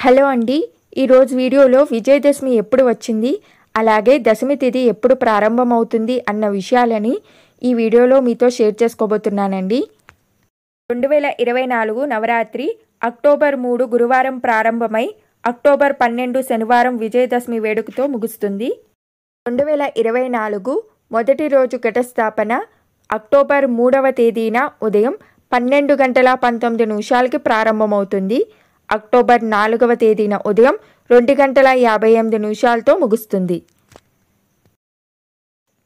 Hello అండి, ఈరోజు వీడియోలో విజయదశమి ఎప్పుడు వచ్చింది, అలాగే దశమి తిథి ఎప్పుడు ప్రారంభమవుతుంది అన్న విషయాలని ఈ వీడియోలో మీతో షేర్ చేసుకోబోతున్నానండి. 2024 నవరాత్రి అక్టోబర్ 3 గురువారం ప్రారంభమై అక్టోబర్ 12 శనివారం విజయదశమి వేడుకతో ముగుస్తుంది. 2024 మొదటి రోజు ఘటస్థాపన అక్టోబర్ 3వ తేదీన ఉదయం 12:19 ప్రారంభమవుతుంది. అక్టోబర్ 4వ తేదీన ఉదయం 2:58 ముగుస్తుంది.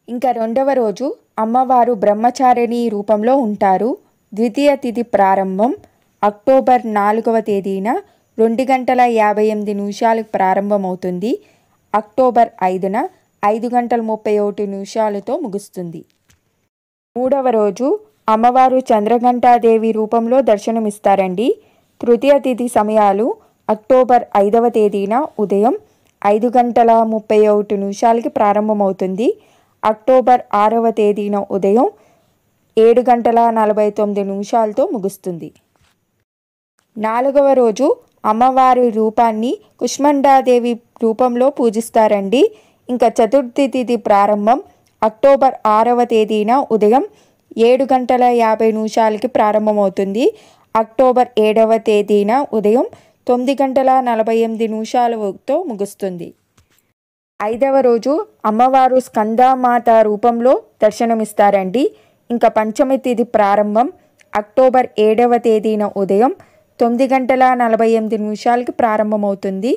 ఇంకా రెండవ రోజు అమ్మవారు బ్రహ్మచారిణి రూపంలో ఉంటారు. ద్వితీయ తిథి ప్రారంభం అక్టోబర్ 4వ తేదీన 2:58 ప్రారంభమవుతుంది. అక్టోబర్ 5న 5:31 ముగుస్తుంది. మూడవ రోజు అమ్మవారు చంద్రఘంటాదేవి రూపంలో దర్శనమిస్తారండి. తృతీయ తిథి సమయాలు అక్టోబర్ 5వ తేదీన ఉదయం 5:31 ప్రారంభమవుతుంది. అక్టోబర్ 6వ తేదీన ఉదయం 7:49 ముగుస్తుంది. నాలుగవ రోజు అమ్మవారి రూపాన్ని కుష్మండాదేవి రూపంలో పూజిస్తారండి. ఇంకా చతుర్థి తిథి ప్రారంభం అక్టోబర్ 6వ తేదీన ఉదయం 7:50 ప్రారంభమవుతుంది. అక్టోబర్ 7వ తేదీన ఉదయం 9:48 ముగుస్తుంది. ఐదవ రోజు అమ్మవారు స్కందమాత రూపంలో దర్శనమిస్తారండి. ఇంకా పంచమి తిథి ప్రారంభం అక్టోబర్ 7వ తేదీన ఉదయం 9:48 ప్రారంభమవుతుంది.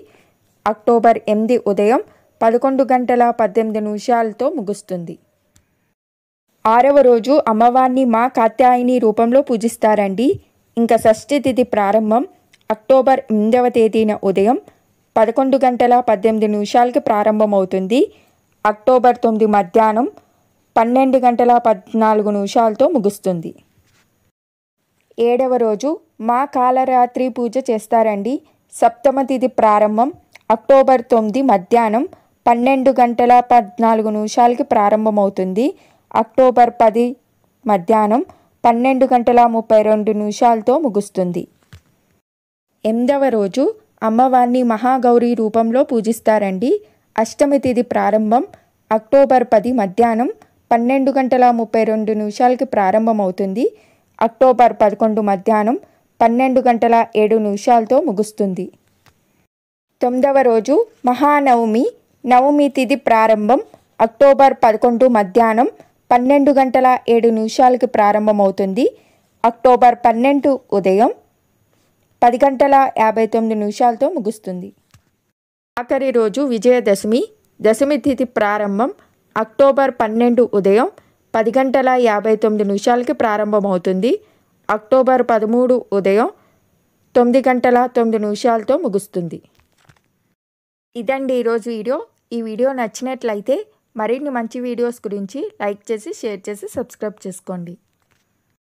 అక్టోబర్ 8 ఉదయం 11:18 ముగుస్తుంది. ఆరవ రోజు అమ్మవారిని మా కాత్యాయని రూపంలో పూజిస్తారండి. ఇంకా షష్ఠి తిథి ప్రారంభం అక్టోబర్ 8వ తేదీన ఉదయం 11:18 ప్రారంభమవుతుంది. అక్టోబర్ 9 మధ్యాహ్నం 12:14 ముగుస్తుంది. ఏడవ రోజు మా కాలరాత్రి పూజ చేస్తారండి. సప్తమ తిథి ప్రారంభం అక్టోబర్ 9 మధ్యాహ్నం 12:14 ప్రారంభమవుతుంది. అక్టోబర్ 10 మధ్యాహ్నం 12:32 ముగుస్తుంది. ఎనిమిదవ రోజు అమ్మవారిని మహాగౌరి రూపంలో పూజిస్తారండి. అష్టమి తిథి ప్రారంభం అక్టోబర్ 10 మధ్యాహ్నం 12:32 ప్రారంభమవుతుంది. అక్టోబర్ 11 మధ్యాహ్నం 12:07 ముగుస్తుంది. తొమ్మిదవ రోజు మహానవమి నవమి తిథి ప్రారంభం అక్టోబర్ 11 మధ్యాహ్నం 12:07 ప్రారంభమవుతుంది. అక్టోబర్ 12 ఉదయం 10:59 ముగుస్తుంది. ఆఖరి రోజు విజయదశమి దశమి తిథి ప్రారంభం అక్టోబర్ 12 ఉదయం 10:59 ప్రారంభమవుతుంది. అక్టోబర్ 13 ఉదయం 9:09 ముగుస్తుంది. ఇదండి ఈరోజు వీడియో. ఈ వీడియో నచ్చినట్లయితే మరిన్ని మంచి వీడియోస్ గురించి లైక్ చేసి షేర్ చేసి సబ్స్క్రైబ్ చేసుకోండి.